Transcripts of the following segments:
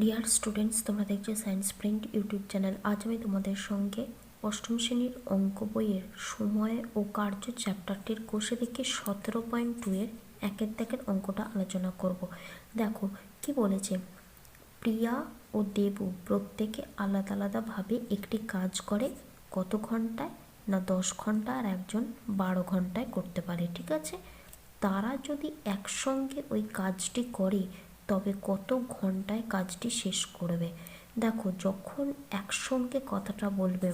Dear students, তোমরা দেখছো science print YouTube channel. আজ আমি তোমাদের সঙ্গে অষ্টম শ্রেণীর অঙ্ক বইয়ের সময় ও কার্য চ্যাপ্টারটির কোষে দেখে 17.2 এর একের দাগের অঙ্কটা আলোচনা করব। দেখো কি বলেছে, প্রিয়া ও দেবু প্রত্যেকে আলাদা আলাদাভাবে একটি কাজ করে কত ঘন্টায়, না 10 ঘন্টা, আর একজন 12 ঘন্টায় করতে পারে। ঠিক আছে, তারা যদি একসঙ্গে ওই কাজটি করে তবে কত ঘন্টায় কাজটি শেষ করবে। দেখো, যখন একসঙ্গে কথাটা বলবে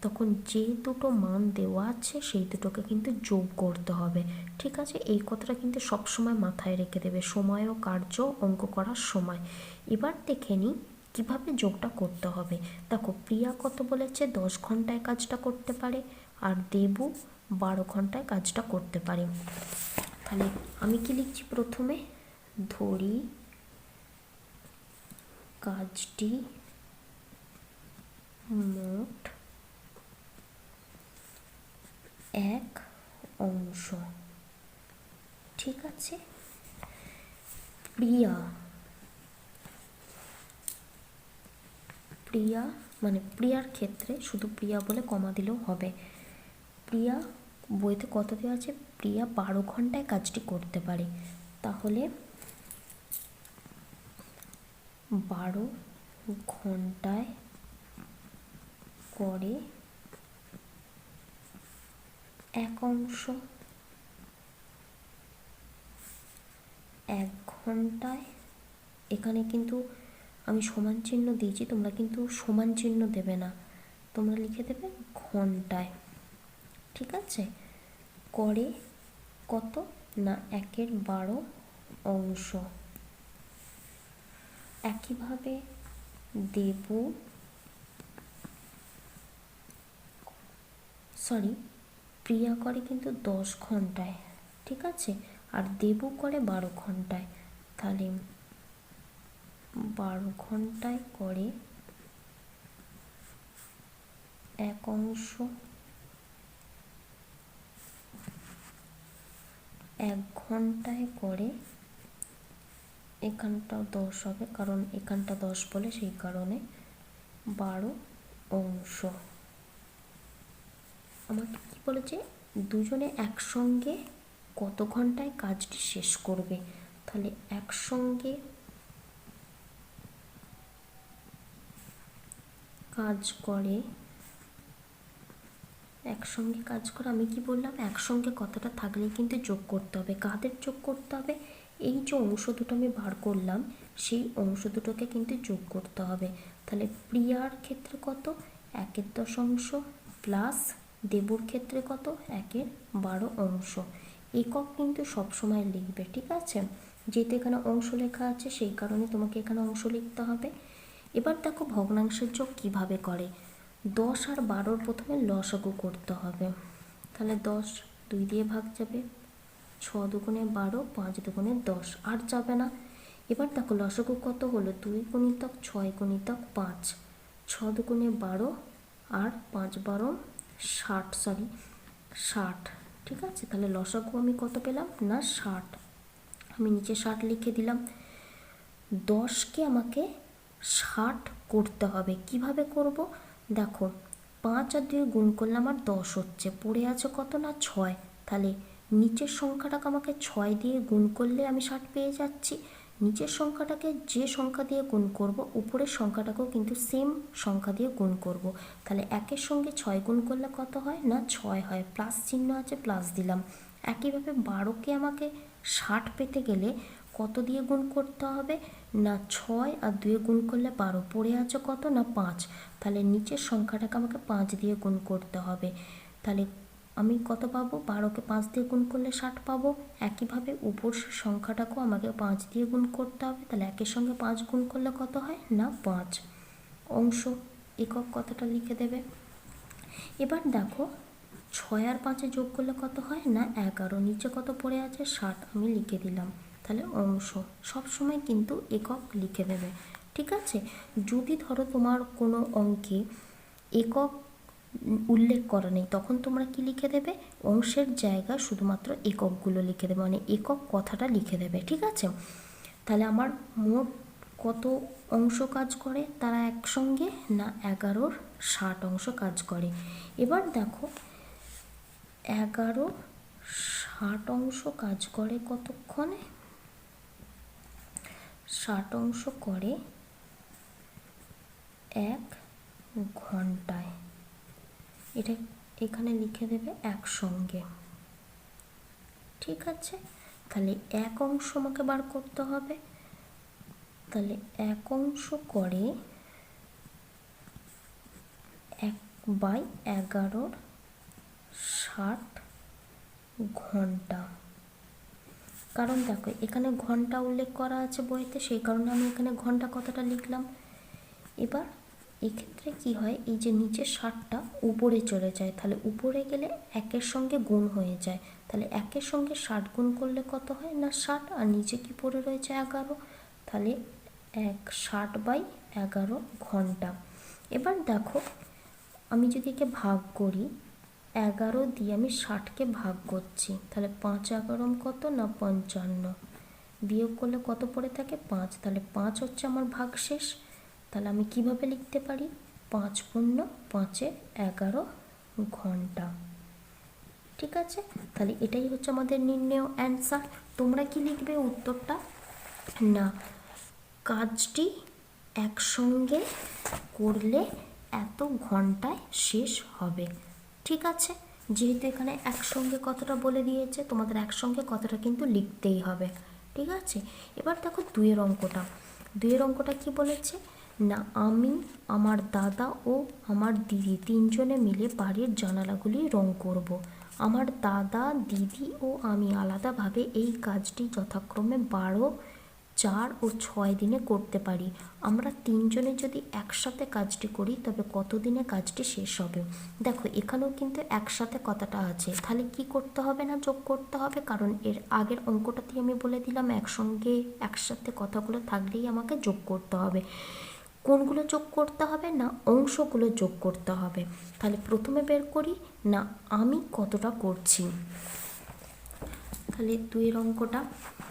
তখন যে দুটো মান দেওয়া আছে সেই দুটোকে কিন্তু যোগ করতে হবে। ঠিক আছে, এই কথাটা কিন্তু সবসময় মাথায় রেখে দেবে সময় ও কার্য অঙ্ক করার সময়। এবার দেখে নিই কীভাবে যোগটা করতে হবে। দেখো, প্রিয়া কত বলেছে, 10 ঘন্টায় কাজটা করতে পারে, আর দেবু 12 ঘন্টায় কাজটা করতে পারে। তাহলে আমি কি লিখছি, প্রথমে ধরি কাজটি মোট এক অংশ। ঠিক আছে, প্রিয়া মানে প্রিয়ার ক্ষেত্রে শুধু প্রিয়া বলে কমা দিলেও হবে। প্রিয়া বইতে কত দেওয়া আছে, প্রিয়া 12 ঘন্টায় কাজটি করতে পারে, তাহলে 12 ঘন্টায় করে এক অংশ। 1 ঘন্টায়, এখানে কিন্তু আমি সমান চিহ্ন দিয়েছি, তোমরা কিন্তু সমান চিহ্ন দেবে না, তোমরা লিখে দেবে ঘন্টায়। ঠিক আছে, করে কত, না 1/12 অংশ। একইভাবে দেবু প্রিয়া করে কিন্তু 10 ঘন্টায়। ঠিক আছে, আর দেবু করে 12 ঘন্টায়, তাহলে 12 ঘন্টায় করে এক অংশ। 1 ঘন্টায় করে, এখানটাও 10 হবে কারণ এখানটা 10 বলে সেই কারণে 12 অংশ। আমাকে কি বলেছে, দুজনে একসঙ্গে কত ঘন্টায় কাজটি শেষ করবে। তাহলে একসঙ্গে কাজ করে, আমি কি বললাম, একসঙ্গে কথাটা থাকলে কিন্তু যোগ করতে হবে। কাদের যোগ করতে হবে, এই যে অংশ দুটো আমি বার করলাম সেই অংশ দুটোকে কিন্তু যোগ করতে হবে। তাহলে প্রিয়ার ক্ষেত্রে কত, 1/10 অংশ, প্লাস দেবুর ক্ষেত্রে কত, 1/12 অংশ। একক কিন্তু সবসময় লিখবে। ঠিক আছে, যেহেতু এখানে অংশ লেখা আছে সেই কারণে তোমাকে এখানে অংশ লিখতে হবে। এবার দেখো ভগ্নাংশের যোগ কিভাবে করে। 10 আর 12 প্রথমে লসাগু করতে হবে। তাহলে 10 2 দিয়ে ভাগ যাবে, 6 দুগুণে 12, 5 দুগুণে 10, আর যাবে না। এবার দেখো লসাগু কত হলো, 2 গুণিতক 6 গুণিতক 5, 6 দুগুণে 12 আর 5 12 60। ঠিক আছে, তাহলে লসাগু আমি কত পেলাম, না 60। আমি নিচে 60 লিখে দিলাম। 10কে আমাকে 60 করতে হবে। কিভাবে করব, দেখো 5 আর 2 গুণ করলাম আর 10 হচ্ছে, পড়ে আছে কত, না 6। তাহলে নিচের সংখ্যাটাকে আমাকে 6 দিয়ে গুণ করলে আমি 60 পেয়ে যাচ্ছি। নিচের সংখ্যাটাকে যে সংখ্যা দিয়ে গুণ করব উপরের সংখ্যাটাকেও কিন্তু সেম সংখ্যা দিয়ে গুণ করব। তাহলে 1-এর সঙ্গে 6 গুণ করলে কত হয়, না 6 হয়, প্লাস চিহ্ন আছে প্লাস দিলাম। একইভাবে 12কে আমাকে 60 পেতে গেলে কত দিয়ে গুণ করতে হবে, না 6 আর 2 গুণ করলে 12, পড়ে আছে কত, না 5। তাহলে নিচের সংখ্যাটাকে আমাকে 5 দিয়ে গুণ করতে হবে। তাহলে আমি কত পাবো, 12কে 5 দিয়ে গুণ করলে 60 পাবো। একইভাবে উপর সংখ্যাটাকেও আমাকে 5 দিয়ে গুণ করতে হবে। তাহলে 1-এর সঙ্গে 5 গুণ করলে কত হয়, না 5 অংশ। একক কথাটা লিখে দেবে। এবার দেখো 6 আর 5 যোগ করলে কত হয়, না 11, নিচে কত পড়ে আছে 60, আমি লিখে দিলাম। তাহলে অংশ সবসময় কিন্তু একক লিখে দেবে। ঠিক আছে, যদি ধরো তোমার কোনো অঙ্কে একক উল্লেখ করা নেই তখন তোমরা কি লিখে দেবে, অংশের জায়গায় শুধুমাত্র এককগুলো লিখে দেবে, মানে একক কথাটা লিখে দেবে। ঠিক আছে, তাহলে আমার মোট কত অংশ কাজ করে তারা একসঙ্গে? না 11-র 60 অংশ কাজ করে। এবার দেখো 11 60 অংশ কাজ করে কতক্ষণে? 60 অংশ করে 1 ঘন্টায়। এটা এখানে লিখে দেবে একসঙ্গে, ঠিক আছে? তাহলে 1 অংশ আমাকে বার করতে হবে। তাহলে 1 অংশ করে 1/11 60 ঘন্টা। কারণ দেখো এখানে ঘন্টা উল্লেখ করা আছে বইতে, সেই কারণে আমি এখানে ঘন্টা কথাটা লিখলাম। এবার এক্ষেত্রে কি হয়, এই যে নিচে 60টা উপরে চলে যায়, তাহলে উপরে গেলে 1-এর সঙ্গে গুণ হয়ে যায়। তাহলে 1-এর সঙ্গে 60 গুণ করলে কত হয়? না 60। আর নিচে কি পড়ে রয়েছে? 11। তাহলে 60/11 ঘন্টা। এবার দেখো আমি যদি একে ভাগ করি, 11 দিয়ে আমি 60কে ভাগ করছি, তাহলে 5-11 কত? না 55। বিয়োগ করলে কত পড়ে থাকে? 5। তাহলে 5 হচ্ছে আমার ভাগশেষ। তাহলে আমি কিভাবে লিখতে পারি? 5 × 5 = 11 ঘন্টা, ঠিক আছে? তাহলে এটাই হচ্ছে আমাদের নির্ণেয় অ্যান্সার। তোমরা কি লিখবে উত্তরটা? না কাজটি একসঙ্গে করলে এত ঘন্টায় শেষ হবে, ঠিক আছে? যেহেতু এখানে একসঙ্গে কথাটা বলে দিয়েছে, তোমাদের একসঙ্গে কথাটা কিন্তু লিখতেই হবে, ঠিক আছে? এবার দেখো 2-এর অঙ্কটা। 2-এর অঙ্কটা কি বলেছে? না আমি, আমার দাদা ও আমার দিদি 3 জনে মিলে বাড়ির জানালাগুলি রং করব। আমার দাদা, দিদি ও আমি আলাদাভাবে এই কাজটি যথাক্রমে 12, 4 ও 6 দিনে করতে পারি। আমরা 3 জনে যদি একসাথে কাজটি করি তবে কত দিনে কাজটি শেষ হবে? দেখো এখানেও কিন্তু একসাথে কথাটা আছে, তাহলে কি করতে হবে? না যোগ করতে হবে, কারণ এর আগের অঙ্কটাতেই আমি বলে দিলাম একসাথে কথাগুলো থাকলেই আমাকে যোগ করতে হবে। কোনগুলো যোগ করতে হবে? না অংশগুলো যোগ করতে হবে। তাহলে প্রথমে বের করি না আমি কতটা করছি। তাহলে 2-এর অঙ্কটা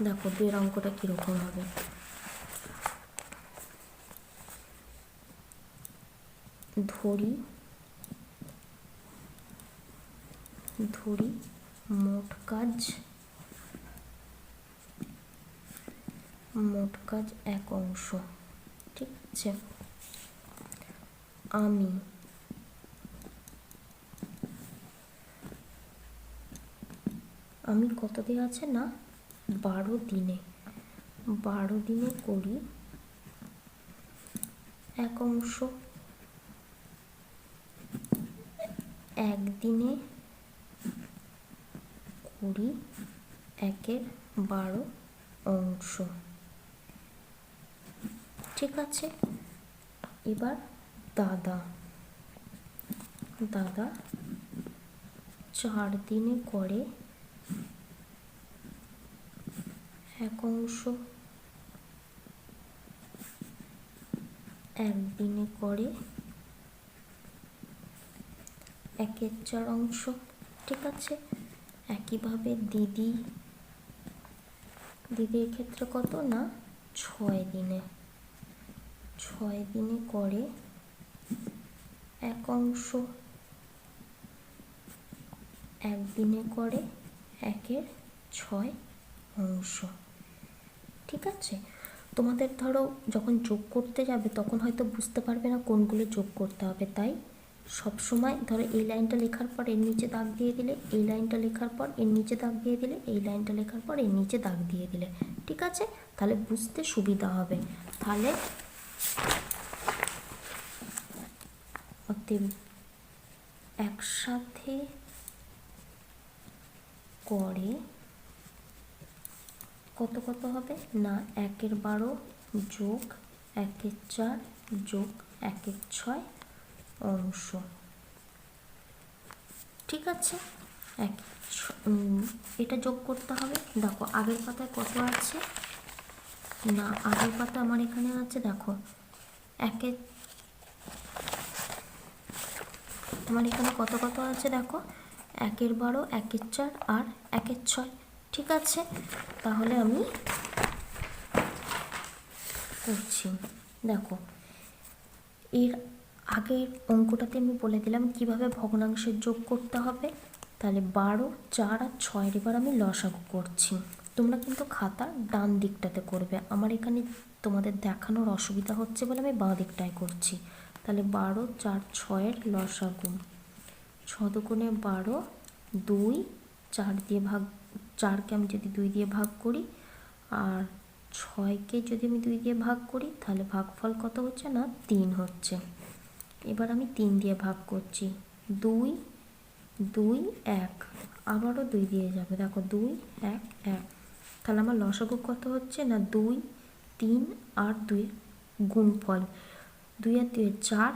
দেখো, 2-এর অঙ্কটা কীরকম হবে? ধরি মোট কাজ 1 অংশ, ঠিক আছে? আমি কত দেওয়া আছে? না 12 দিনে করি 1 অংশ। 1 দিনে করি 1/12 অংশ, ঠিক আছে? এবার দাদা 4 দিনে করে 1 অংশ। 1 দিনে করে 1/4 অংশ, ঠিক আছে? একইভাবে দিদির ক্ষেত্রে কত? না 6 দিনে করে 1 অংশ। 1 দিনে করে 1/6 অংশ, ঠিক আছে? তোমাদের ধরো যখন যোগ করতে যাবে তখন হয়তো বুঝতে পারবে না কোনগুলো যোগ করতে হবে, তাই সবসময় ধরো এই লাইনটা লেখার পর এর নিচে দাগ দিয়ে দিলে, এই লাইনটা লেখার পর এর নিচে দাগ দিয়ে দিলে, এই লাইনটা লেখার পর এর নিচে দাগ দিয়ে দিলে, ঠিক আছে? তাহলে বুঝতে সুবিধা হবে। তাহলে অতএব একসাথে করে কত হবে? না 1/12 যোগ 1/4 যোগ 1/6 অংশ, ঠিক আছে? এটা যোগ করতে হবে। দেখো আগের পাতায় কত আছে? না আগের পাতা আমার এখানে আছে, দেখো আমার এখানে কত আছে দেখো, 1/12, 1/4 আর 1/6, ঠিক আছে? তাহলে আমি করছি। দেখো এর আগের অঙ্কটাতে আমি বলে দিলাম কিভাবে ভগ্নাংশের যোগ করতে হবে। তাহলে 12, 4 আর 6 এবার আমি লসাগু করছি। তোমরা কিন্তু খাতার ডান দিকটাতে করবে, আমার এখানে তোমাদের দেখানোর অসুবিধা হচ্ছে বলে আমি বাঁ দিকটায় করছি। তাহলে 12, 4, 6 লসাগু 6 দুগুণে 12, 2, 4 দিয়ে ভাগ, 4কে আমি যদি 2 দিয়ে ভাগ করি আর 6কে যদি আমি 2 দিয়ে ভাগ করি তাহলে ভাগফল কত হচ্ছে না 3 হচ্ছে। এবার আমি 3 দিয়ে ভাগ করছি, 2, 2, 1, আবারও 2 দিয়ে যাবে, দেখো 2, 1, 1। তাহলে আমার লসাগু কত হচ্ছে না 2, 3 আর 2 গুণফল, 2 আর 2 4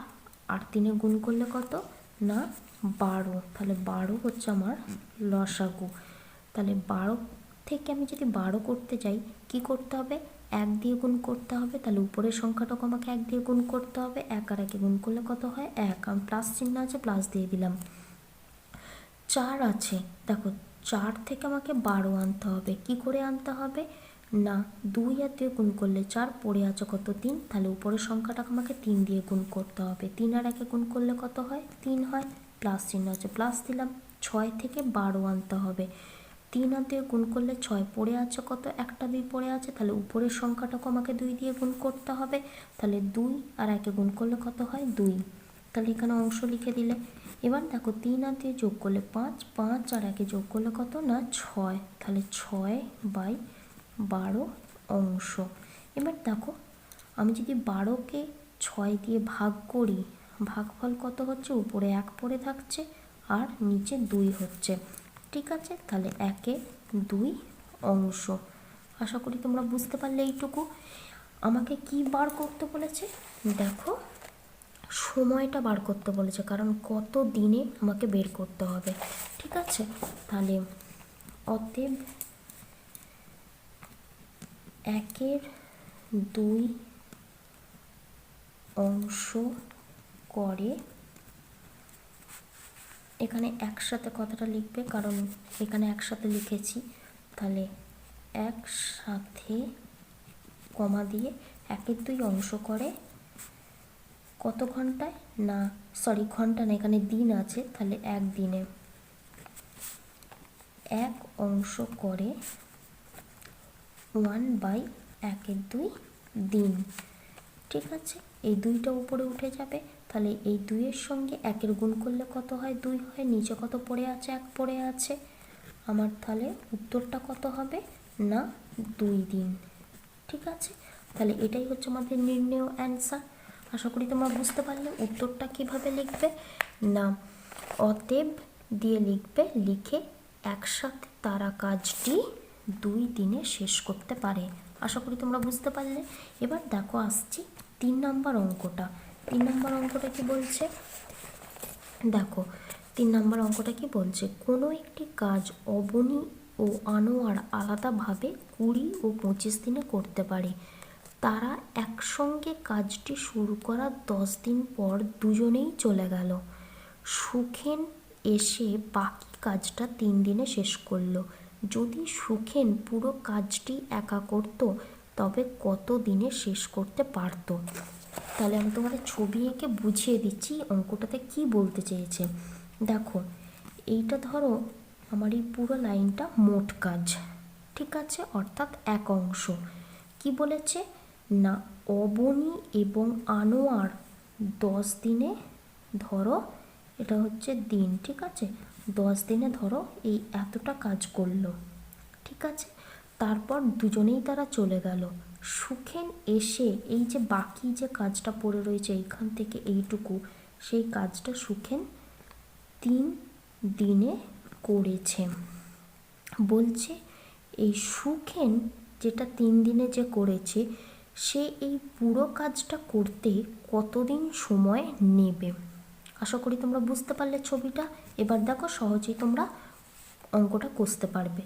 আর 3 গুণ করলে কত না 12। তাহলে 12 হচ্ছে আমার লসাগু। তাহলে 12 থেকে আমি যদি 12 করতে যাই কি করতে হবে, 1 দিয়ে গুণ করতে হবে। তাহলে উপরের সংখ্যাটাকে আমাকে 1 দিয়ে গুণ করতে হবে, 1 আর 1 গুণ করলে কত হয় 1, আমি প্লাস চিহ্ন আছে প্লাস দিয়ে দিলাম। 4 আছে, দেখো 4 থেকে আমাকে 12 আনতে হবে, কি করে আনতে হবে না 2 আর 2 গুণ করলে 4, পড়ে আছে কত 3, তাহলে উপরের সংখ্যাটাকে আমাকে 3 দিয়ে গুণ করতে হবে, 3 আর 1 গুণ করলে কত হয় 3 হয়, প্লাস চিহ্ন আছে প্লাস দিলাম। 6 থেকে 12 আনতে হবে, 3 আর 2 গুণ করলে 6, পড়ে আছে কত একটা 2 পড়ে আছে, তাহলে উপরের সংখ্যাটাকে আমাকে 2 দিয়ে গুণ করতে হবে, তাহলে 2 আর 1 গুণ করলে কত হয় 2। তাহলে এখানে অংশ লিখে দিলে। এবার দেখো 3 আর 2 যোগ করলে 5, 5 আর 1 যোগ করলে কত না 6, তাহলে 6/12 অংশ। এবার দেখো আমি যদি 12কে 6 দিয়ে ভাগ করি, ভাগফল কত হচ্ছে, উপরে 1 পড়ে থাকছে আর নিচে 2 হচ্ছে, ঠিক আছে। তাহলে 1/2 অংশ। আশা করি তোমরা বুঝতে পারলে এইটুকু। আমাকে কি বার করতে বলেছে, দেখো সময়টা বার করতে বলেছে, কারণ কত দিনে আমাকে বের করতে হবে, ঠিক আছে। তাহলে অতএব 1/2 অংশ করে, এখানে একসাথে কথাটা লিখবে কারণ এখানে একসাথে লিখেছি, তাহলে একসাথে কমা দিয়ে 1/2 অংশ করে কত ঘন্টায় না সরি ঘন্টা না, এখানে দিন আছে, তাহলে 1 দিনে 1 অংশ করে 1/1/2 দিন, ঠিক আছে। এই 2টা উপরে উঠে যাবে, তাহলে এই 2-এর সঙ্গে 1-এর গুণ করলে কত হয় 2 হয়, নিচে কত পড়ে আছে 1 পড়ে আছে আমার, তাহলে উত্তরটা কত হবে না 2 দিন, ঠিক আছে। তাহলে এটাই হচ্ছে আমাদের নির্ণেয় অ্যান্সার। আশা করি তোমরা বুঝতে পারলে। উত্তরটা কিভাবে লিখবে না অতএব দিয়ে লিখবে, লিখে একসাথে তারা কাজটি 2 দিনে শেষ করতে পারে। আশা করি তোমরা বুঝতে পারলে। এবার দেখো আসছি 3 নম্বর অঙ্কটা। 3 নম্বর অঙ্কটা কি বলছে, দেখো 3 নম্বর অঙ্কটা কি বলছে, কোনো একটি কাজ অবনী ও আনোয়ার আলাদাভাবে 20 ও 25 দিনে করতে পারে। তারা একসঙ্গে কাজটি শুরু করার 10 দিন পর দুজনেই চলে গেল। সুখেন এসে বাকি কাজটা 3 দিনে শেষ করলো। যদি সুখেন পুরো কাজটি একা করত তবে কত দিনে শেষ করতে পারত। তাহলে আমি তোমাদের ছবি এঁকে বুঝিয়ে দিচ্ছি অঙ্কটাতে কি বলতে চেয়েছে। দেখো এইটা ধরো আমার এই পুরো লাইনটা মোট কাজ, ঠিক আছে, অর্থাৎ এক অংশ। কি বলেছে না অবনী এবং আনোয়ার 10 দিনে, ধরো এটা হচ্ছে দিন, ঠিক আছে, 10 দিনে ধরো এই এতটা কাজ করলো, ঠিক আছে। তারপর দুজনেই তারা চলে গেল। সুখেন এসে এই যে বাকি যে কাজটা পড়ে রয়েছে এইখান থেকে এইটুকু, সেই কাজটা সুখেন 3 দিনে করেছে। বলছে এই সুখেন যেটা 3 দিনে যে করেছে সে এই পুরো কাজটা করতে কতদিন সময় নেবে। আশা করি তোমরা বুঝতে পারলে ছবিটা। এবার দেখো সহজেই তোমরা অঙ্কটা কষতে পারবে।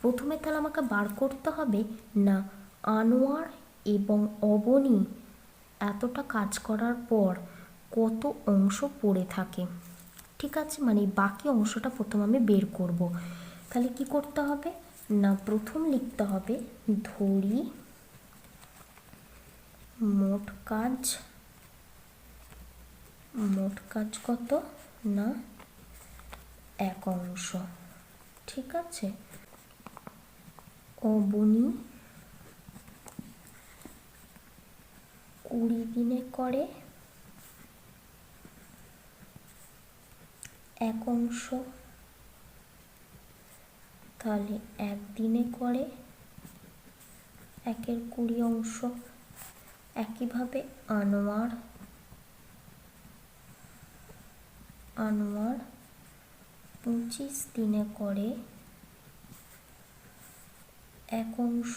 প্রথমে তাহলে আমাকে বার করতে হবে না আনোয়ার এবং অবনী এতটা কাজ করার পর কত অংশ পড়ে থাকে, ঠিক আছে, মানে বাকি অংশটা প্রথম আমি বের করব। তাহলে কি করতে হবে না প্রথম লিখতে হবে ধরি মোট কাজ কত না 1 অংশ। ঠিক আছে, ও বুনি 20 দিনে করে 1 অংশ, তাহলে 1 দিনে করে 1-এর 20 অংশ। একইভাবে আনোয়ার 25 দিনে করে 1 অংশ,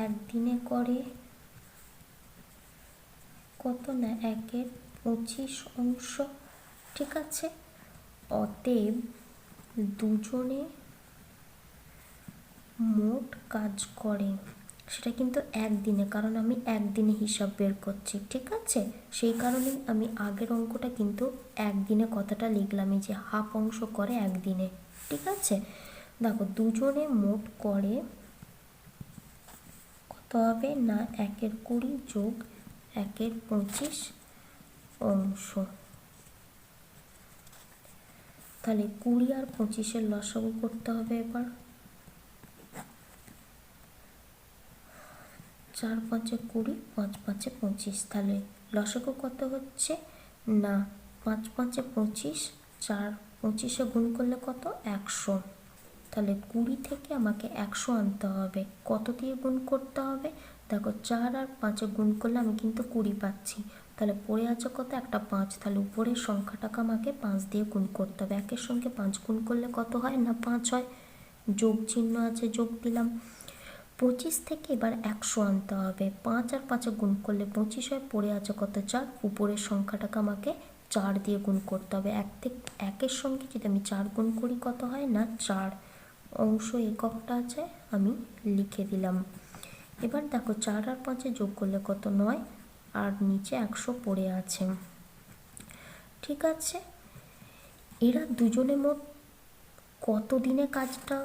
1 দিনে করে কত না 1-এর 25 অংশ। ঠিক আছে, অতএব দুজনে মোট কাজ করে, সেটা কিন্তু 1 দিনে, কারণ আমি 1 দিনে হিসাব বের করছি। ঠিক আছে, সেই কারণেই আমি আগের অঙ্কটা কিন্তু 1 দিনে কথাটা লিখলাম, এই যে হাফ অংশ করে 1 দিনে। ঠিক আছে, দেখো দুজনে মোট করে কত হবে না 1-এর 20 যোগ 1-এর 25 অংশ। তাহলে 20 আর 25-এর লসাগু করতে হবে এবার। 4 5 20, 5 5 25, তাহলে লসাগু কত হচ্ছে না 5 5 25, 4 25-এ গুণ করলে কত 100। তাহলে 20 থেকে আমাকে 100 আনতে হবে। কত দিয়ে গুণ করতে হবে? দেখো 4 আর 5-এ গুণ করলে আমি কিন্তু 20 পাচ্ছি, তাহলে পড়ে আছে কত একটা 5, তাহলে উপরের সংখ্যাটাকে আমাকে 5 দিয়ে গুণ করতে হবে। 1-এর সঙ্গে 5 গুণ করলে কত হয় না 5 হয়, যোগ চিহ্ন আছে যোগ দিলাম। 25 থেকে এবার 100 আনতে হবে। 5 আর 5-এ গুণ করলে 25 হয়, পড়ে আছে কত 4, উপরের সংখ্যাটাকে আমাকে 4 দিয়ে গুণ করতে হবে। 1-এর সঙ্গে যদি আমি 4 গুণ করি কত হয় না 4, অংশ এককটা আছে আমি লিখে দিলাম। এবার দেখো 4 আর 5-এ যোগ করলে কত 9, আর নিচে 100 পড়ে আছে। ঠিক আছে, এরা দুজনে মোট কত দিনে কাজটা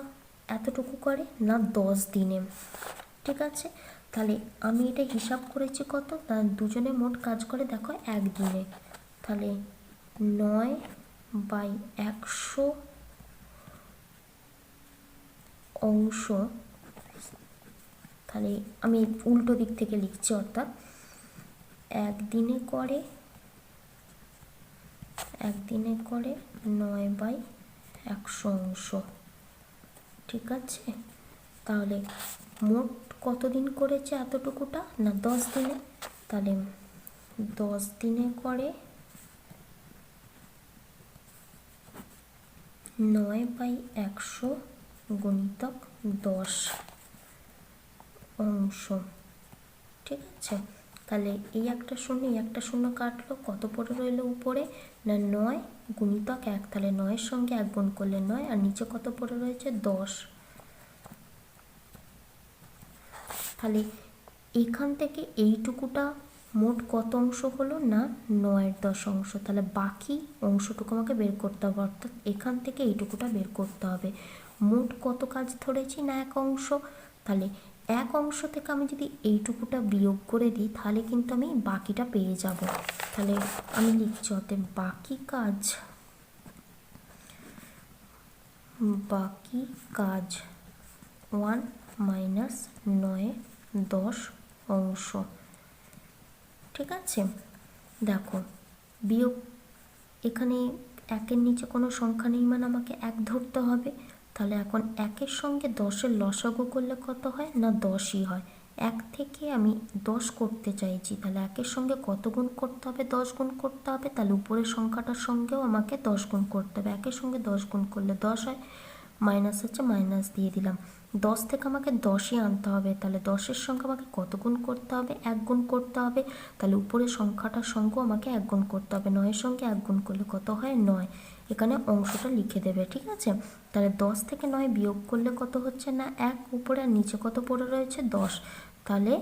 এতটুকু করে না 10 দিনে। ঠিক আছে, তাহলে আমি এটা হিসাব করেছি কত না দুজনে মোট কাজ করে দেখো 1 দিনে, তাহলে 9/100 অংশ। তাহলে আমি উল্টো দিক থেকে লিখছি, অর্থাৎ 1 দিনে করে 9/100 অংশ। ঠিক আছে, তাহলে মোট কতদিন করেছে এতটুকুটা না 10 দিনে, তাহলে 10 দিনে করে 9/100 গুণিতক 10 অংশ। ঠিক আছে, তাহলে এই একটা শূন্য কাটলো, কত পড়ে রইলো উপরে না 9 গুণিতক 1, তাহলে 9-এর সঙ্গে 1 গুণ করলে 9, আর নিচে কত পড়ে রয়েছে 10। তাহলে এখান থেকে এইটুকুটা মোট কত অংশ হলো না 9/10 অংশ। তাহলে বাকি অংশটুকু আমাকে বের করতে হবে, অর্থাৎ এখান থেকে এইটুকুটা বের করতে হবে। মোট কত কাজ ধরেছি না 1 অংশ, তাহলে 1 অংশ থেকে আমি যদি এইটুকুটা বিয়োগ করে দিই তাহলে কিন্তু আমি বাকিটা পেয়ে যাব। তাহলে আমি লিখছি অতএব বাকি কাজ 1 - 9/10 অংশ। ঠিক আছে, দেখো বিয়োগ, এখানে 1-এর নিচে কোনো সংখ্যা নেই মানে আমাকে 1 ধরতে হবে। তাহলে এখন 1-এর সঙ্গে 10-এর লসাগু করলে কত হয় না 10ই হয়। 1 থেকে আমি 10 করতে চাইছি, তাহলে 1-এর সঙ্গে কত গুণ করতে হবে 10 গুণ করতে হবে, তাহলে উপরের সংখ্যাটার সঙ্গেও আমাকে 10 গুণ করতে হবে। 1-এর সঙ্গে 10 গুণ করলে 10 হয়, মাইনাস হচ্ছে মাইনাস দিয়ে দিলাম। 10 থেকে আমাকে 10ই আনতে হবে, তাহলে 10-এর সঙ্গে আমাকে কত গুণ করতে হবে 1 গুণ করতে হবে, তাহলে উপরের সংখ্যাটার সঙ্গেও আমাকে 1 গুণ করতে হবে। 9-এর সঙ্গে 1 গুণ করলে কত হয় 9, এখানে অংশটা লিখে দেবে। ঠিক আছে, তাহলে 10 থেকে 9 বিয়োগ করলে কত হচ্ছে না 1 উপরে, আর নিচে কত পড়ে রয়েছে 10, তাহলে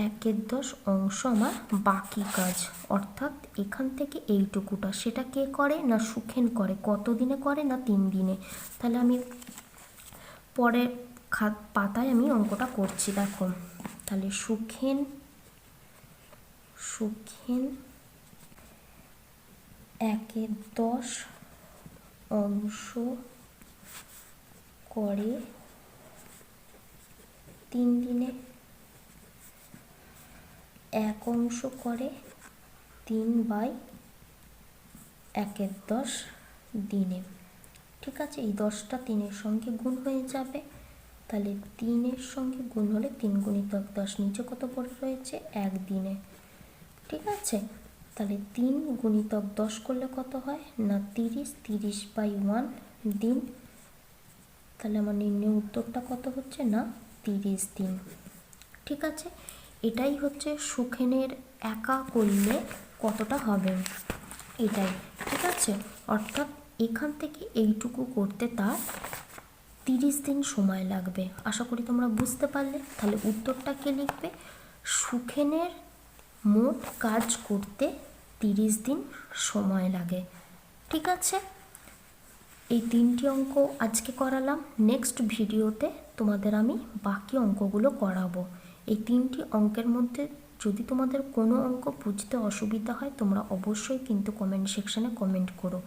1/10 অংশ আমার বাকি কাজ। অর্থাৎ এখান থেকে এইটুকুটা সেটা কে করে না সুখেন করে। কত দিনে করে না 3 দিনে। তাহলে আমি পরে পাতায় আমি অঙ্কটা করছি, দেখো। তাহলে সুখেন একের 10 অংশ করে 3 দিনে, 1 অংশ করে 3/1/10 দিনে। ঠিক আছে, এই 10টা 3-এর সঙ্গে গুণ হয়ে যাবে। তাহলে 3-এর সঙ্গে গুণ হলে 3 গুণিতক 10, নিচে কত পড়ে রয়েছে 1 দিনে। ঠিক আছে, তাহলে 3 গুণিতক 10 করলে কত হয় না 30, 30/1 দিন। তাহলে আমার নির্ণয় উত্তরটা কত হচ্ছে না 30 দিন। ঠিক আছে, এটাই হচ্ছে সুখেনের একা করলে কতটা হবে এটাই। ঠিক আছে, অর্থাৎ এখান থেকে এইটুকু করতে তার 30 দিন সময় লাগবে। আশা করি তোমরা বুঝতে পারলে। তাহলে উত্তরটা কে লিখবে, সুখেনের মোট কাজ করতে 30 দিন সময় লাগে। ঠিক আছে, এই 3টি অঙ্ক আজকে করালাম। নেক্সট ভিডিওতে তোমাদের আমি বাকি অঙ্কগুলো করাবো। এই 3টি অঙ্কের মধ্যে যদি তোমাদের কোনো অঙ্ক বুঝতে অসুবিধা হয় তোমরা অবশ্যই কিন্তু কমেন্ট সেকশানে কমেন্ট করো।